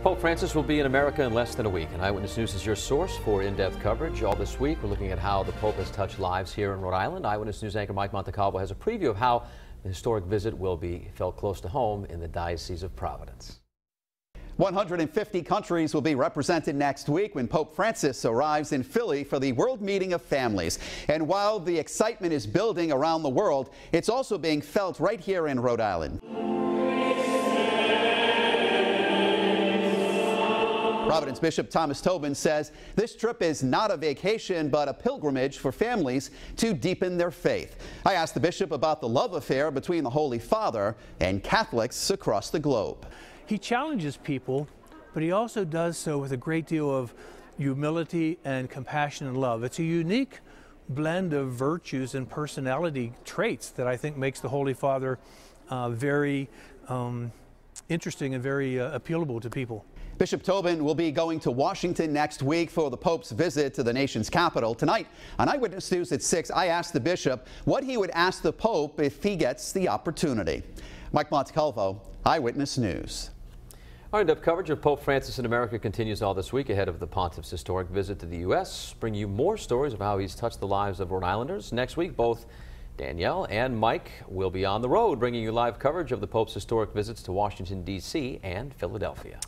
Pope Francis will be in America in less than a week, and Eyewitness News is your source for in-depth coverage. All this week, we're looking at how the Pope has touched lives here in Rhode Island. Eyewitness News anchor Mike Montecalvo has a preview of how the historic visit will be felt close to home in the Diocese of Providence. 150 countries will be represented next week when Pope Francis arrives in Philly for the World Meeting of Families. And while the excitement is building around the world, it's also being felt right here in Rhode Island. Providence Bishop Thomas Tobin says this trip is not a vacation but a pilgrimage for families to deepen their faith. I asked the bishop about the love affair between the Holy Father and Catholics across the globe. He challenges people, but he also does so with a great deal of humility and compassion and love. It's a unique blend of virtues and personality traits that I think makes the Holy Father very interesting and very appealable to people. Bishop Tobin will be going to Washington next week for the Pope's visit to the nation's capital. Tonight on Eyewitness News at 6, I asked the bishop what he would ask the Pope if he gets the opportunity. Mike Montecalvo, Eyewitness News. Our in-depth coverage of Pope Francis in America continues all this week ahead of the Pontiff's historic visit to the U.S. Bring you more stories of how he's touched the lives of Rhode Islanders. Next week, both Danielle and Mike will be on the road, bringing you live coverage of the Pope's historic visits to Washington, D.C. and Philadelphia.